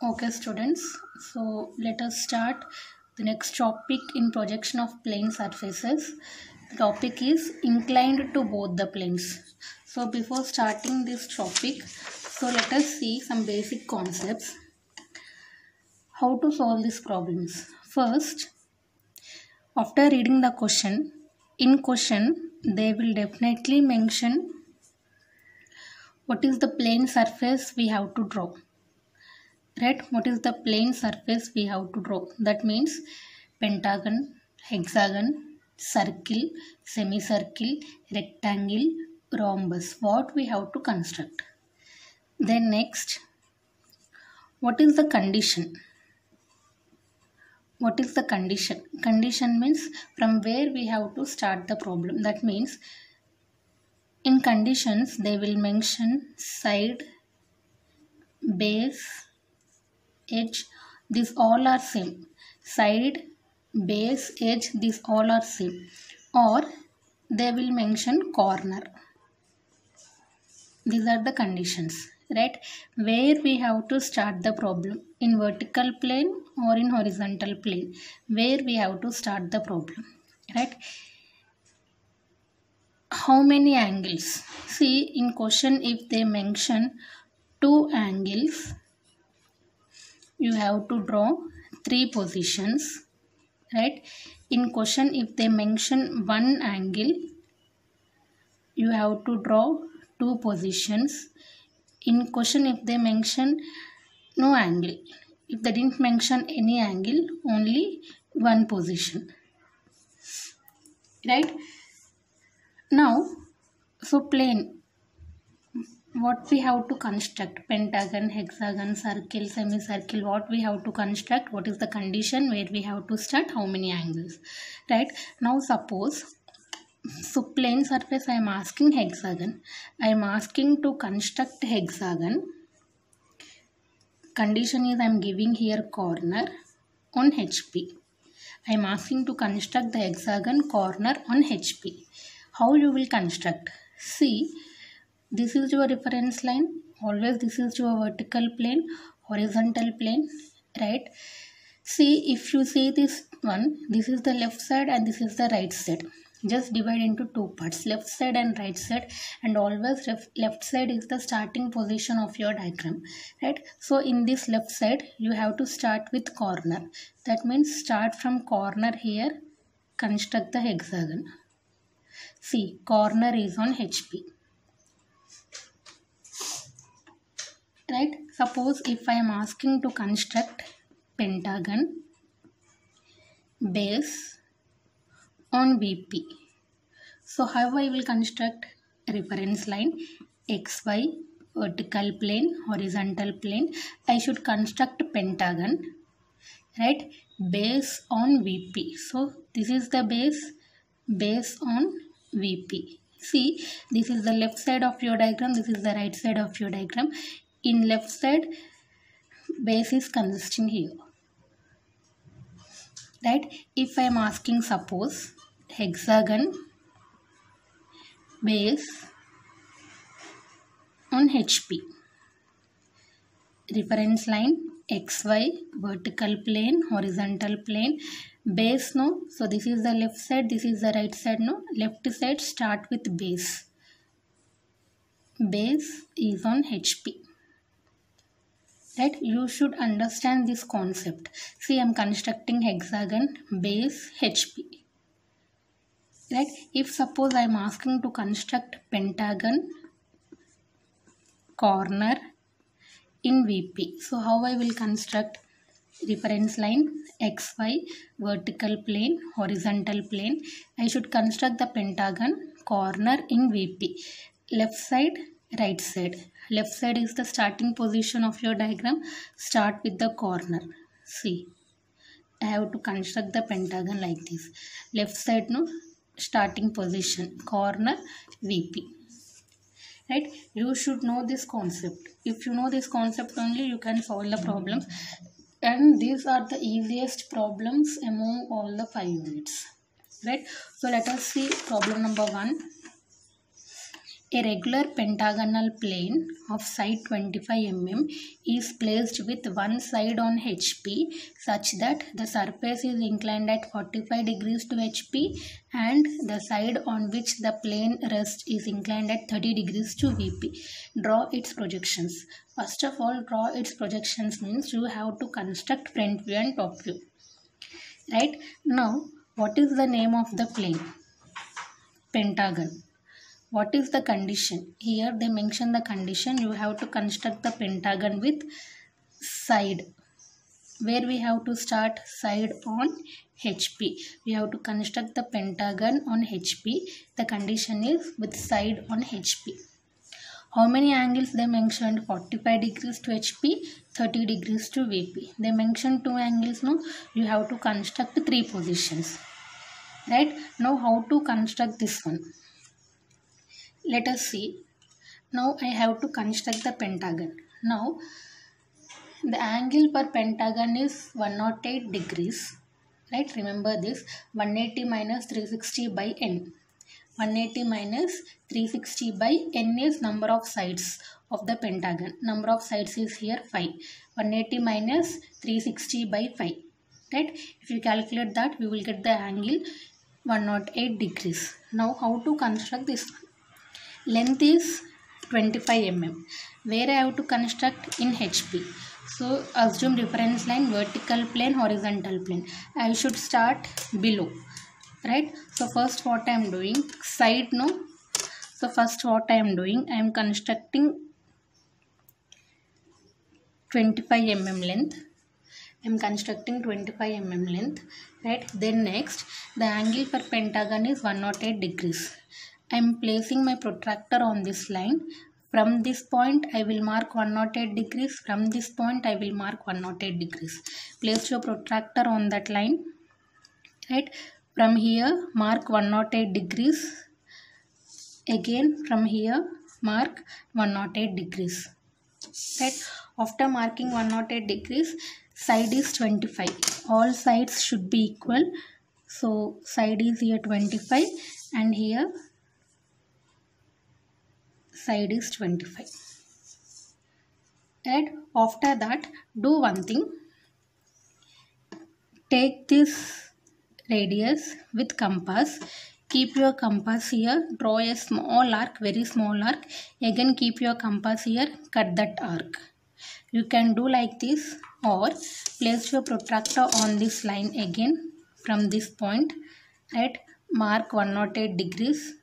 Okay, students. So let us start the next topic in projection of plane surfaces. The topic is inclined to both the planes. So before starting this topic, so let us see some basic concepts. How to solve these problems. First, after reading the question, in question they will definitely mention what is the plane surface we have to draw. Right, what is the plane surface we have to draw? That means pentagon, hexagon, circle, semicircle, rectangle, rhombus, what we have to construct. Then next, what is the condition? What is the condition? Condition means from where we have to start the problem. That means in conditions they will mention side, base, edge, these all are same. Side, base, edge, these all are same. Or they will mention corner. These are the conditions, right? Where we have to start the problem, in vertical plane or in horizontal plane, where we have to start the problem, right? How many angles? See, in question if they mention 2 angles, you have to draw 3 positions, right? In question if they mention 1 angle, you have to draw 2 positions. In question if they mention no angle, if they didn't mention any angle, only 1 position, right? Now, so plane, what we have to construct, pentagon, hexagon, circle, semicircle, what we have to construct, what is the condition, where we have to start, how many angles, right? Now suppose, so plane surface I am asking hexagon, I am asking to construct hexagon. Condition is I am giving here corner on HP. I am asking to construct the hexagon corner on HP. How you will construct? See, this is your reference line. Always this is your vertical plane, horizontal plane, right? See, if you see this one, this is the left side and this is the right side. Just divide into 2 parts, left side and right side, and always left side is the starting position of your diagram, right? So in this left side, you have to start with corner. That means start from corner here, construct the hexagon. See, corner is on HP. Right? Suppose if I am asking to construct pentagon, base on VP. So how I will construct? Reference line, XY, vertical plane, horizontal plane. I should construct pentagon, right? Base on VP. So this is the base on VP. See, this is the left side of your diagram, this is the right side of your diagram. In left side, base is consisting here, right? If I am asking, suppose hexagon base on HP, reference line XY, vertical plane, horizontal plane, base, no? So this is the left side, this is the right side, no? Left side start with base. Base is on HP. Right? You should understand this concept. See, I am constructing hexagon, base, HP. Right? If suppose I am asking to construct pentagon, corner in VP. So how I will construct? Reference line, XY, vertical plane, horizontal plane. I should construct the pentagon, corner in VP. Left side, right side. Left side is the starting position of your diagram. Start with the corner. See, I have to construct the pentagon like this. Left side, no, starting position, corner, VP. Right? You should know this concept. If you know this concept only, you can solve the problems. And these are the easiest problems among all the 5 units. Right? So let us see problem number 1. A regular pentagonal plane of side 25 mm is placed with one side on HP such that the surface is inclined at 45 degrees to HP and the side on which the plane rests is inclined at 30 degrees to VP. Draw its projections. First of all, draw its projections means you have to construct front view and top view. Right? Now, what is the name of the plane? Pentagon. What is the condition? Here they mention the condition. You have to construct the pentagon with side. Where we have to start? Side on HP. We have to construct the pentagon on HP. The condition is with side on HP. How many angles they mentioned? 45 degrees to HP, 30 degrees to VP. They mentioned 2 angles. No, you have to construct 3 positions. Right? Now how to construct this one? Let us see. Now I have to construct the pentagon. Now the angle per pentagon is 108 degrees. Right? Remember this. 180 minus 360 by n. 180 minus 360 by n is number of sides of the pentagon. Number of sides is here 5. 180 minus 360 by 5. Right? If you calculate that, we will get the angle 108 degrees. Now how to construct this one? Length is 25 mm. Where I have to construct? In HP. So assume reference line, vertical plane, horizontal plane. I should start below. Right? So first what I am doing? Side no. So first what I am doing? I am constructing 25 mm length. I am constructing 25 mm length. Right? Then next, the angle for pentagon is 108 degrees. I am placing my protractor on this line. From this point I will mark 108 degrees. From this point I will mark 108 degrees. Place your protractor on that line. Right? From here mark 108 degrees. Again from here mark 108 degrees. Right? After marking 108 degrees, side is 25. All sides should be equal. So side is here 25 and here side is 25. Right? After that, do one thing. Take this radius with compass. Keep your compass here. Draw a small arc, very small arc. Again keep your compass here. Cut that arc. You can do like this or place your protractor on this line again from this point. Right? Mark 108 degrees.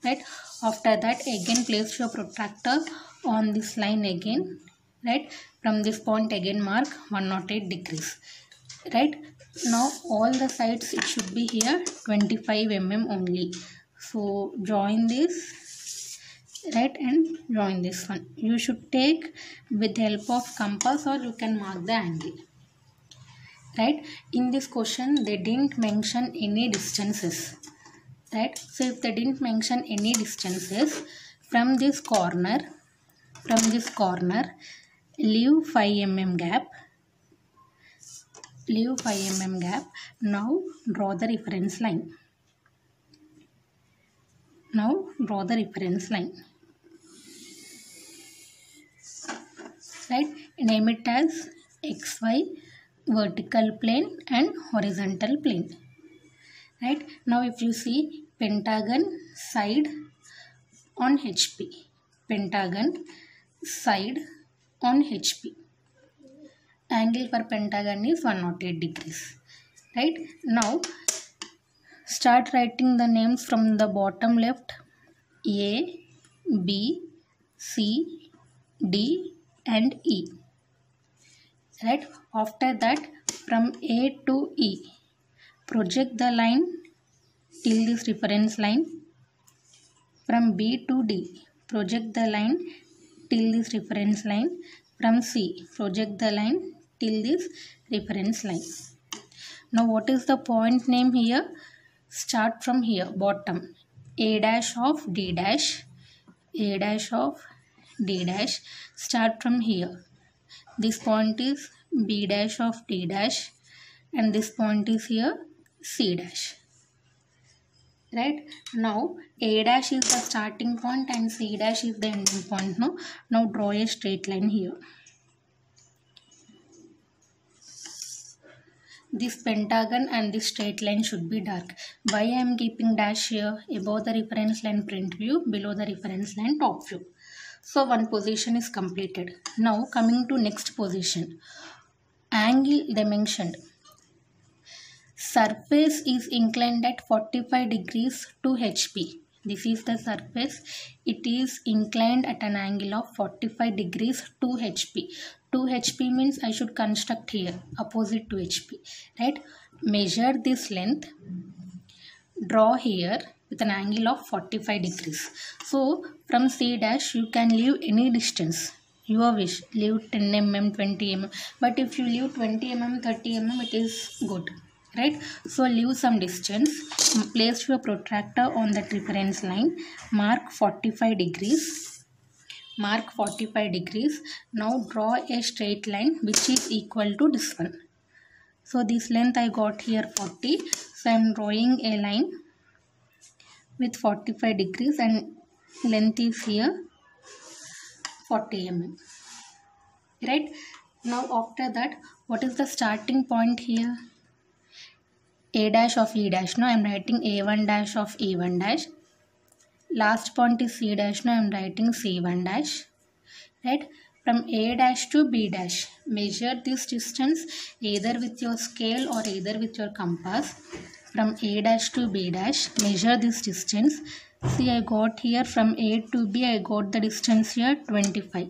Right? After that again place your protractor on this line again. Right? From this point again mark 108 degrees. Right? Now all the sides it should be here 25 mm only. So join this. Right? And join this one. You should take with the help of compass or you can mark the angle. Right? In this question they didn't mention any distances. Right? So if they didn't mention any distances, from this corner leave 5 mm gap. Leave 5 mm gap. Now draw the reference line. Now draw the reference line. Right? Name it as XY, vertical plane and horizontal plane. Right? Now if you see pentagon side on HP. Pentagon side on HP. Angle for pentagon is 108 degrees. Right? Now start writing the names from the bottom left. A, B, C, D and E. Right? After that from A to E, project the line till this reference line. From B to D, project the line till this reference line. From C, project the line till this reference line. Now what is the point name here? Start from here, bottom. A dash of D dash. A dash of D dash. Start from here. This point is B dash of D dash. And this point is here C dash. right? Now A dash is the starting point and C dash is the ending point. Now draw a straight line here. This pentagon and this straight line should be dark. Why I am keeping dash here? Above the reference line print view, below the reference line top view. So one position is completed. Now coming to next position. Angle they mentioned. Surface is inclined at 45 degrees to HP. This is the surface. It is inclined at an angle of 45 degrees to HP. 2 HP means I should construct here opposite to HP, right? Measure this length, draw here with an angle of 45 degrees. So from C dash you can leave any distance, your wish, leave 10 mm, 20 mm, but if you leave 20 mm, 30 mm it is good, right? So leave some distance, place your protractor on that reference line, mark 45 degrees. Mark 45 degrees. Now draw a straight line which is equal to this one. So this length I got here 40. So I am drawing a line with 45 degrees and length is here 40 mm. Right? Now after that, what is the starting point here? A dash of E dash. Now I am writing A1 dash of E1 dash. Last point is C dash. Now I am writing C1 dash. Right? From A dash to B dash. Measure this distance either with your scale or either with your compass. From A dash to B dash. Measure this distance. See, I got here from A to B. I got the distance here 25.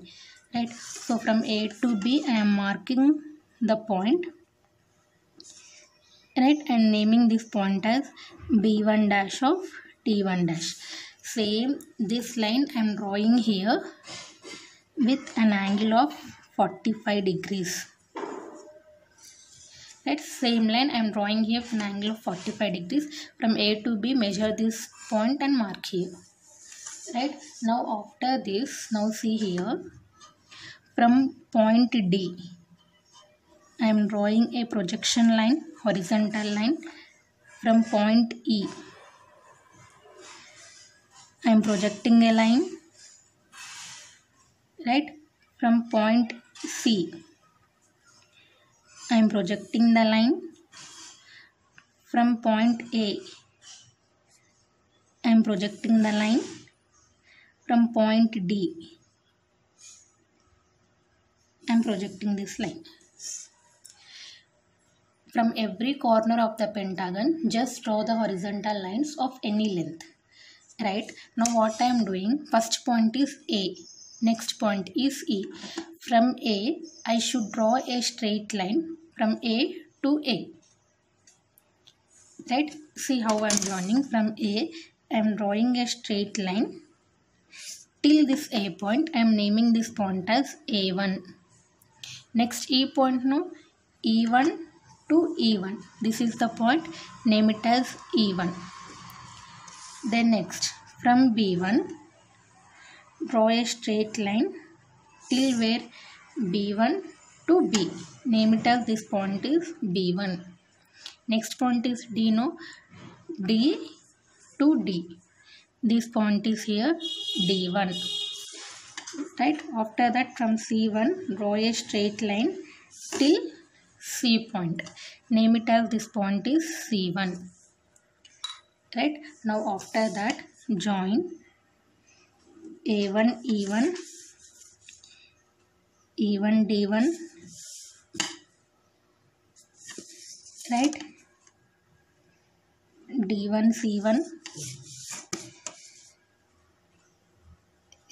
Right? So from A to B I am marking the point. Right? And naming this point as B1 dash of T1 dash. Same this line I am drawing here with an angle of 45 degrees. Right, same line I am drawing here with an angle of 45 degrees. From A to B measure this point and mark here. Right, now after this, now see here, from point D I am drawing a projection line, horizontal line. From point E I am projecting a line, right? From point C I am projecting the line. From point A I am projecting the line. From point D I am projecting this line. From every corner of the pentagon, just draw the horizontal lines of any length. Right? Now what I am doing, first point is A, next point is E. From A, I should draw a straight line from A to A. Right? See how I am drawing. From A, I am drawing a straight line till this A point. I am naming this point as A1. Next E point, no, E1 to E1. This is the point. Name it as E1. Then next, from B1, draw a straight line till where B1 to B. Name it as this point is B1. Next point is D, no, D to D. This point is here D1. Right? After that, from C1, draw a straight line till C point. Name it as this point is C1. Right? Now after that, join A1 E1, E1 D1, right? D1 C1,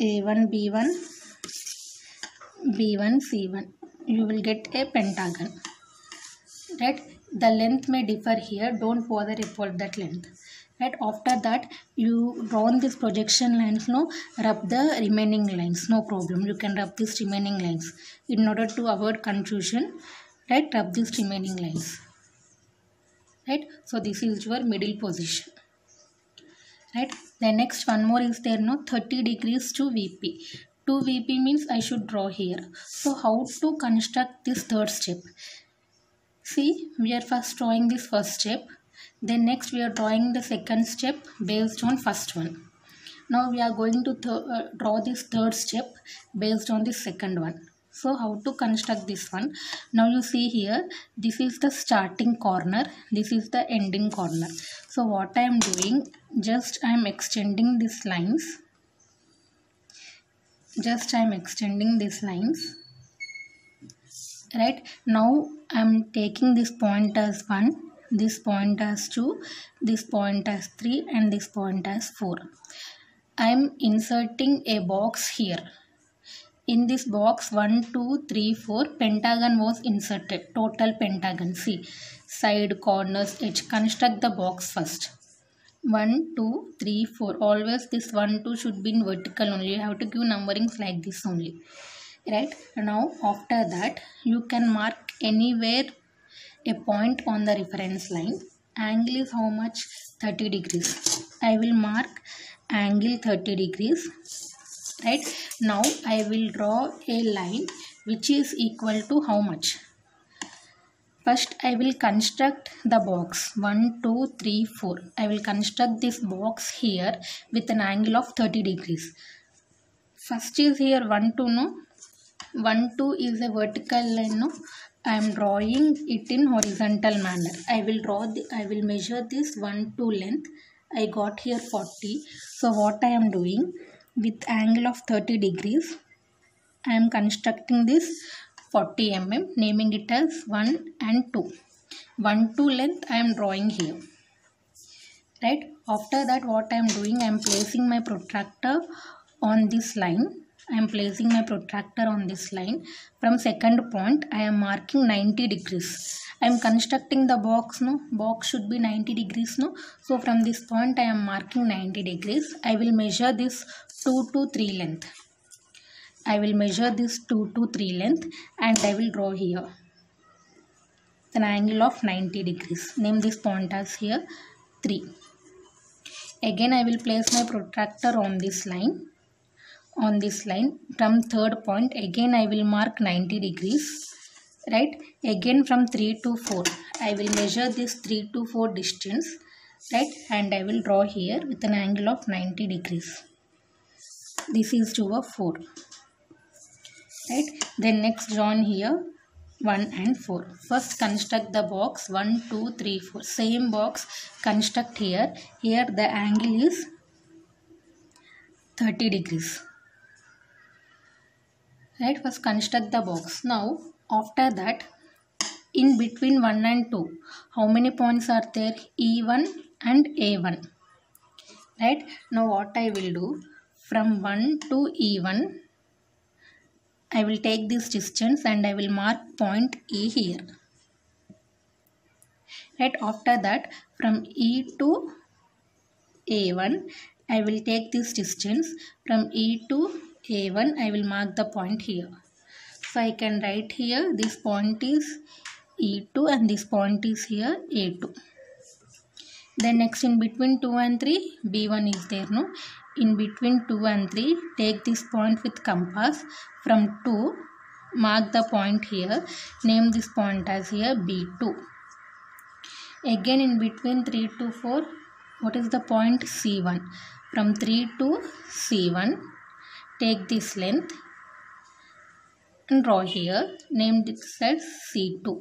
A1 B1, B1 C1. You will get a pentagon. Right? The length may differ here. Don't bother about that length. Right, after that you draw this projection lines, no, rub the remaining lines, no problem, you can rub these remaining lines in order to avoid confusion. Right, rub these remaining lines. Right, so this is your middle position. Right, the next one more is there, no, 30 degrees to VP. To VP means I should draw here. So how to construct this third step? See, we are first drawing this first step. Then next we are drawing the second step based on first one. Now we are going to draw this third step based on the second one. So how to construct this one? Now you see here, this is the starting corner, this is the ending corner. So what I am doing, just I am extending these lines. Right, now I am taking this point as 1, this point as 2, this point as 3 and this point as 4. I am inserting a box here. In this box 1, 2, 3, 4 pentagon was inserted, total pentagon. See, side, corners, edge. Construct the box first. 1, 2, 3, 4. Always this 1, 2 should be in vertical only. You have to give numberings like this only. Right, now after that you can mark anywhere a point on the reference line. Angle is how much? 30 degrees. I will mark angle 30 degrees. Right, now I will draw a line which is equal to how much? First I will construct the box 1, 2, 3, 4. I will construct this box here with an angle of 30 degrees. First is here 1, 2, no? 1, 2 is a vertical line, no? I am drawing it in horizontal manner. I will measure this 1, 2 length. I got here 40. So what I am doing, with angle of 30 degrees, I am constructing this 40 mm, naming it as 1 and 2. 1, 2 length I am drawing here. Right, after that what I am doing, I am placing my protractor on this line. From second point I am marking 90 degrees. I am constructing the box, no? Box should be 90 degrees, no? So from this point I am marking 90 degrees. I will measure this 2 to 3 length. And I will draw here an angle of 90 degrees. Name this point as here 3. Again I will place my protractor on this line. From third point again I will mark 90 degrees. Right, again from 3 to 4 I will measure this 3 to 4 distance. Right, and I will draw here with an angle of 90 degrees. This is to a 4. Right, then next join here 1 and 4. First construct the box 1, 2, 3, 4. Same box construct here. Here the angle is 30 degrees. Right, first construct the box. Now after that, in between 1 and 2, how many points are there? E1 and A1. Right, now what I will do, from 1 to E1 I will take this distance and I will mark point E here. Right, after that from E to A1 I will take this distance. From E to A1 I will mark the point here. So I can write here this point is E2 and this point is here A2. Then next in between 2 and 3 B1 is there, no? In between 2 and 3 take this point with compass. From 2 mark the point here. Name this point as here B2. Again in between 3 to 4, what is the point? C1. From 3 to C1 take this length and draw here. Name this as C2.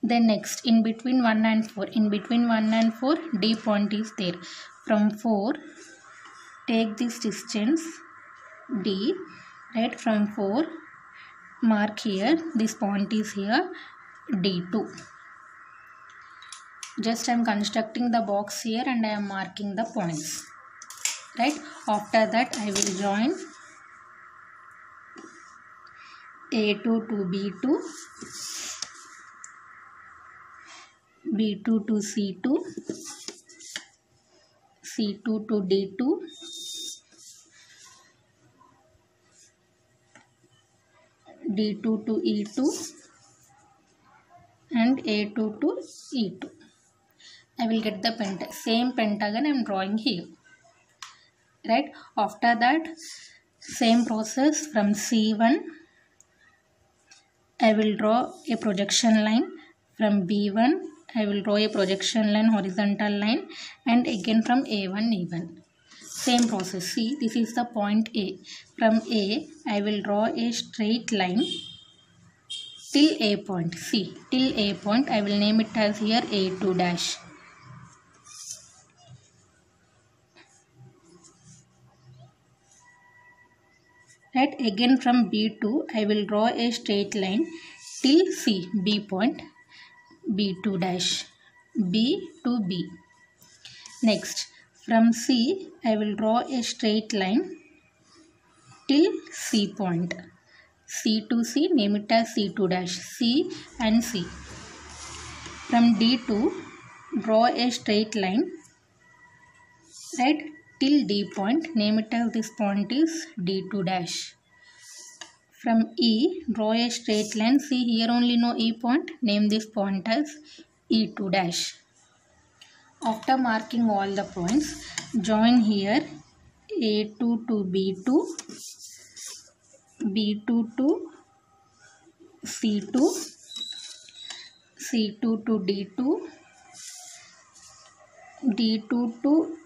Then next in between 1 and 4. In between 1 and 4 D point is there. From 4 take this distance D. Right, from 4 mark here. This point is here D2. Just I am constructing the box here and I am marking the points. Right, after that I will join A2 to B2, B2 to C2, C2 to D2, D2 to E2 and A2 to E2. I will get the same pentagon I am drawing here. Right, after that same process from C1 I will draw a projection line. From B1 I will draw a projection line, horizontal line, and again from A1 even. Same process. See, this is the point A. From A, I will draw a straight line till A point. See, till A point, I will name it as here A2 dash. Right, again from B2, I will draw a straight line till C, B point, B2 dash, B to B. Next, from C, I will draw a straight line till C point. C to C, name it as C2 dash, C and C. From D2, draw a straight line, right, till D point, name it as this point is D2 dash. From E, draw a straight line, see here only no E point, name this point as E2 dash. After marking all the points, join here A2 to B2, B2 to C2, C2 to D2, D2 to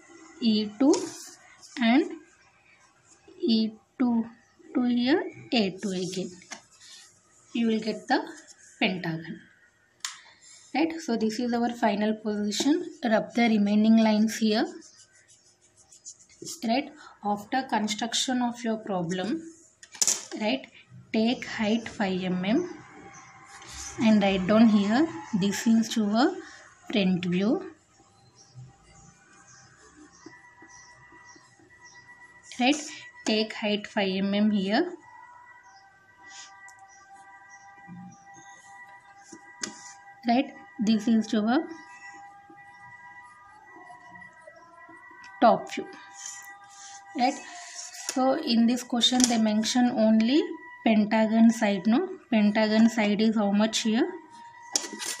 E2 and E2 to here A2 again. You will get the pentagon. Right, so this is our final position. Rub the remaining lines here. Right, after construction of your problem, right, take height 5 mm and write down here, this is your front view. Right, take height 5 mm here. Right, this is your top view. Right, so in this question they mention only pentagon side. No, pentagon side is how much here?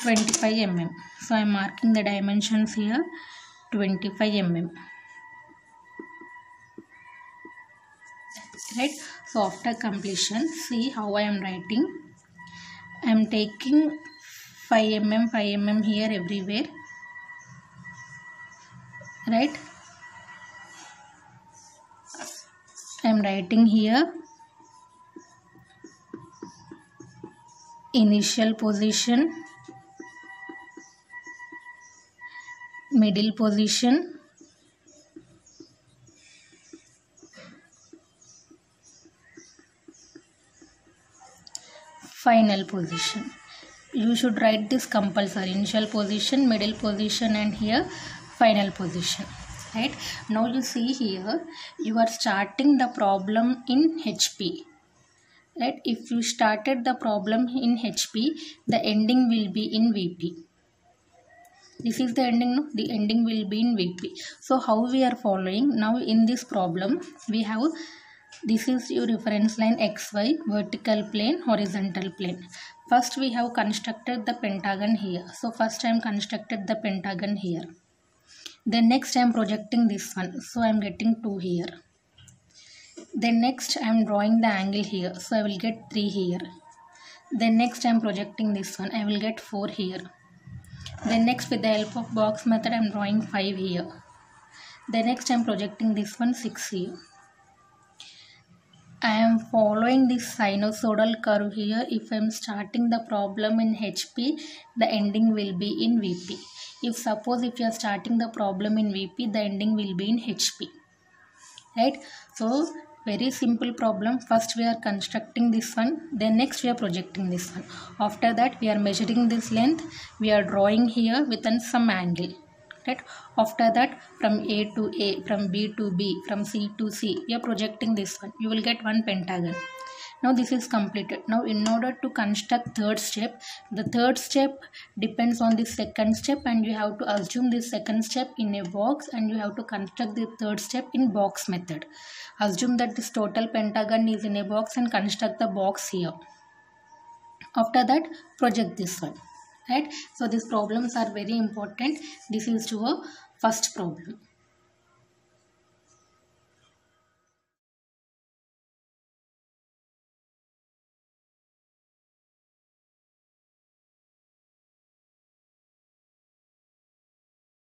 25 mm. So I am marking the dimensions here 25 mm. Right, so after completion, see how I am writing. I am taking 5 mm here everywhere. Right, I am writing here initial position, middle position, final position. You should write this compulsory: initial position, middle position, and here final position. Right, now you see here you are starting the problem in HP. Right, if you started the problem in HP, the ending will be in VP. This is the ending, no? The ending will be in VP. So how we are following now in this problem, we have, this is your reference line XY, vertical plane, horizontal plane. First we have constructed the pentagon here. So first I am constructed the pentagon here. Then next I am projecting this one. So I am getting 2 here. Then next I am drawing the angle here. So I will get 3 here. Then next I am projecting this one. I will get 4 here. Then next with the help of box method I am drawing 5 here. Then next I am projecting this one 6 here. I am following this sinusoidal curve here. If I am starting the problem in HP, the ending will be in VP. If you are starting the problem in VP, the ending will be in HP. Right? So very simple problem. First we are constructing this one, then next we are projecting this one. After that we are measuring this length, we are drawing here within some angle. Right? After that from A to A, from B to B, from C to C, we are projecting this one. You will get one pentagon. Now this is completed. Now in order to construct third step, the third step depends on the second step, and you have to assume this second step in a box, and you have to construct the third step in box method. Assume that this total pentagon is in a box and construct the box here. After that, project this one. Right? So these problems are very important. This is your first problem.